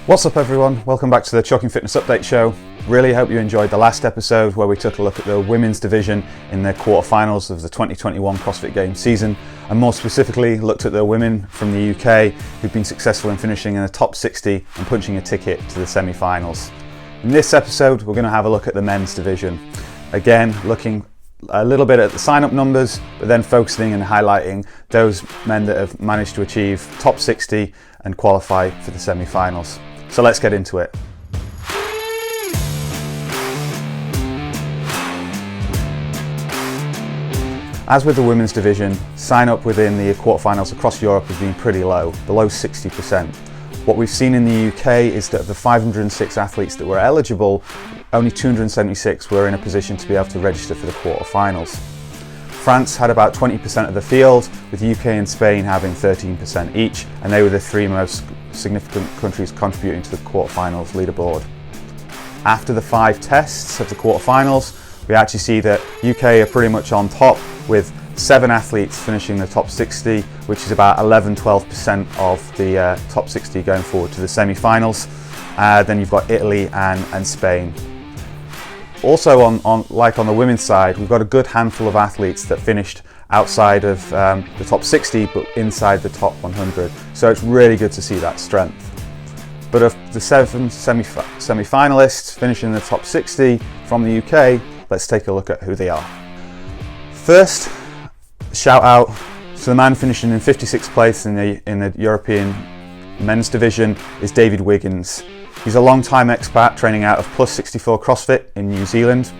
What's up everyone, welcome back to the Chalking Fitness Update Show. Really hope you enjoyed the last episode where we took a look at the women's division in the quarterfinals of the 2021 CrossFit Games season, and more specifically looked at the women from the UK who've been successful in finishing in the top 60 and punching a ticket to the semi-finals. In this episode we're going to have a look at the men's division. Again, looking a little bit at the sign-up numbers, but then focusing and highlighting those men that have managed to achieve top 60 and qualify for the semi-finals. So let's get into it. As with the women's division, sign-up within the quarterfinals across Europe has been pretty low, below 60%. What we've seen in the UK is that of the 506 athletes that were eligible, only 276 were in a position to be able to register for the quarterfinals. France had about 20% of the field, with UK and Spain having 13% each, and they were the three most significant countries contributing to the Quarterfinals Leaderboard. After the 5 tests of the quarterfinals, we actually see that UK are pretty much on top, with 7 athletes finishing the top 60, which is about 11-12% of the top 60 going forward to the semi-finals. Then you've got Italy and Spain. Also on the women's side, we've got a good handful of athletes that finished outside of the top 60 but inside the top 100, so it's really good to see that strength. But of the 7 semi-finalists finishing in the top 60 from the UK, let's take a look at who they are. First, shout out to the man finishing in 56th place in the European men's division is David Wiggins. He's a long-time expat training out of Plus 64 CrossFit in New Zealand,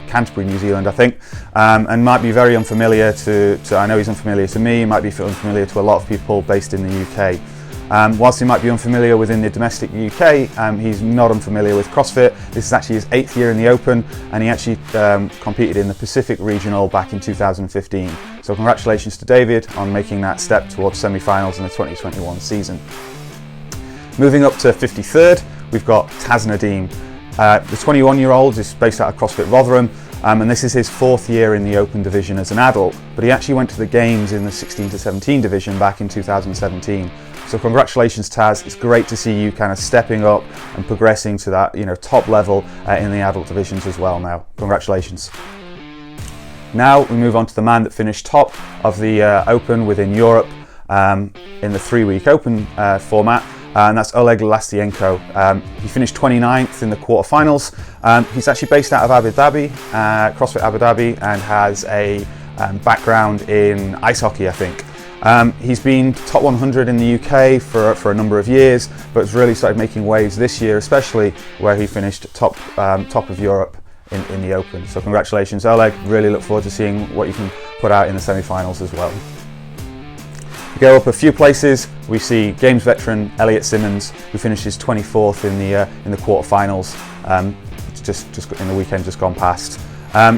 Canterbury, New Zealand, I think, and might be very unfamiliar to I know he's unfamiliar to me, might be unfamiliar to a lot of people based in the UK. Whilst he might be unfamiliar within the domestic UK, he's not unfamiliar with CrossFit. This is actually his 8th year in the Open, and he actually competed in the Pacific Regional back in 2015. So congratulations to David on making that step towards semi-finals in the 2021 season. Moving up to 53rd, we've got Taz Nadeem. The 21-year-old is based out of CrossFit Rotherham, and this is his 4th year in the Open division as an adult, but he actually went to the Games in the 16 to 17 division back in 2017. So congratulations Taz, it's great to see you kind of stepping up and progressing to that top level in the adult divisions as well now. Congratulations. Now we move on to the man that finished top of the Open within Europe in the 3-week Open format. And that's Oleg Lastienko. He finished 29th in the quarterfinals. He's actually based out of Abu Dhabi, CrossFit Abu Dhabi, and has a background in ice hockey, I think. He's been top 100 in the UK for a number of years, but has really started making waves this year, especially where he finished top of Europe in the Open. So congratulations, Oleg. Really look forward to seeing what you can put out in the semi-finals as well. Go up a few places, we see Games veteran Elliot Simmons, who finishes 24th in the quarterfinals, just in the weekend just gone past.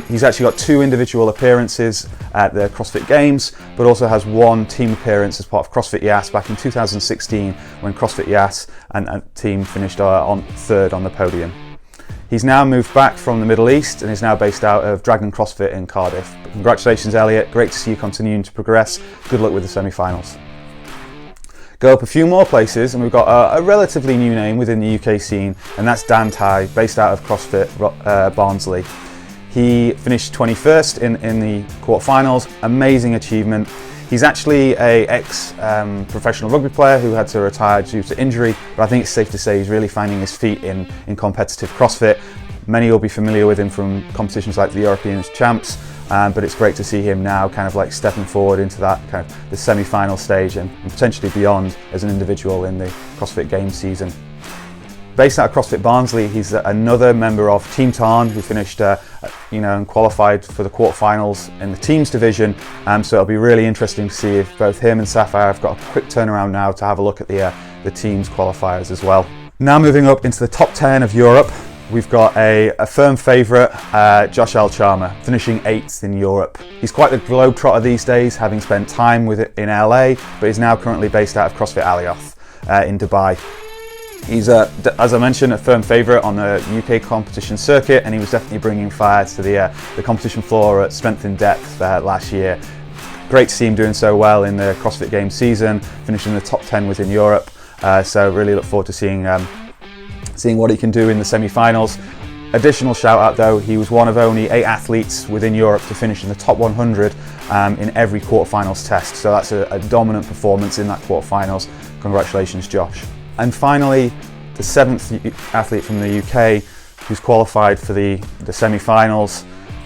He's actually got 2 individual appearances at the CrossFit Games, but also has 1 team appearance as part of CrossFit Yas back in 2016, when CrossFit Yas and team finished on 3rd on the podium. He's now moved back from the Middle East and is now based out of Dragon CrossFit in Cardiff. But congratulations Elliot, great to see you continuing to progress. Good luck with the semi-finals. Go up a few more places and we've got a relatively new name within the UK scene, and that's Dan Tai, based out of CrossFit Barnsley. He finished 21st in the quarterfinals, amazing achievement. He's actually an ex-professional rugby player who had to retire due to injury, but I think it's safe to say he's really finding his feet in competitive CrossFit. Many will be familiar with him from competitions like the European Champs, but it's great to see him now kind of like stepping forward into that kind of the semi-final stage and potentially beyond as an individual in the CrossFit Games season. Based out of CrossFit Barnsley, he's another member of Team Tarn who finished and qualified for the quarterfinals in the teams division. So it'll be really interesting to see if both him and Sapphire have got a quick turnaround now to have a look at the teams qualifiers as well. Now moving up into the top 10 of Europe, we've got a firm favourite, Josh Alchama, finishing 8th in Europe. He's quite the globetrotter these days, having spent time with it in LA, but is now currently based out of CrossFit Alioth in Dubai. He's, as I mentioned, a firm favourite on the UK competition circuit, and he was definitely bringing fire to the competition floor at Strength in Depth last year. Great to see him doing so well in the CrossFit Games season, finishing in the top 10 within Europe. So really look forward to seeing seeing what he can do in the semi-finals. Additional shout out though, he was one of only 8 athletes within Europe to finish in the top 100 in every quarterfinals test. So that's a dominant performance in that quarterfinals. Congratulations, Josh. And finally, the 7th athlete from the UK who's qualified for the semi-finals.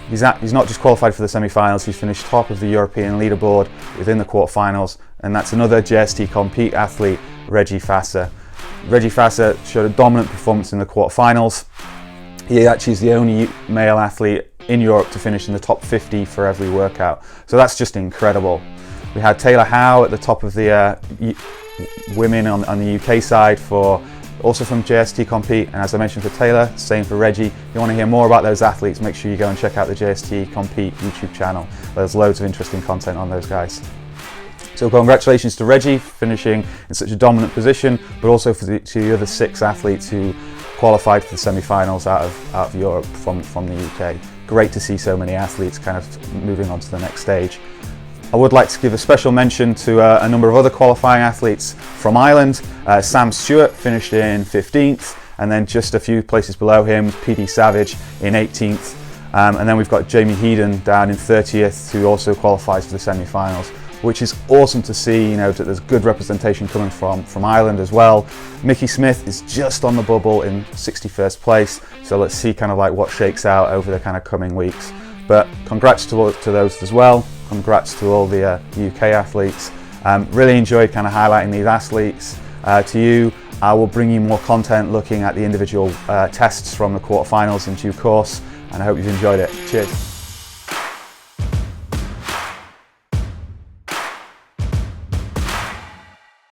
He's not just qualified for the semi-finals, he's finished top of the European leaderboard within the quarterfinals, and that's another JST Compete athlete, Reggie Fasser. Reggie Fasser showed a dominant performance in the quarterfinals. He actually is the only male athlete in Europe to finish in the top 50 for every workout. So that's just incredible. We had Taylor Howe at the top of the women on the UK side, also from JST Compete, and as I mentioned for Taylor, same for Reggie. If you want to hear more about those athletes, make sure you go and check out the JST Compete YouTube channel. There's loads of interesting content on those guys. So congratulations to Reggie finishing in such a dominant position, but also to the other 6 athletes who qualified for the semi-finals out of Europe from the UK. Great to see so many athletes kind of moving on to the next stage. I would like to give a special mention to a number of other qualifying athletes from Ireland. Sam Stewart finished in 15th, and then just a few places below him, PD Savage in 18th. And then we've got Jamie Heaton down in 30th, who also qualifies for the semi-finals, which is awesome to see, that there's good representation coming from Ireland as well. Mickey Smith is just on the bubble in 61st place, so let's see kind of like what shakes out over the kind of coming weeks. But congrats to those as well. Congrats to all the UK athletes. Really enjoyed kind of highlighting these athletes to you. I will bring you more content looking at the individual tests from the quarterfinals in due course, and I hope you've enjoyed it. Cheers.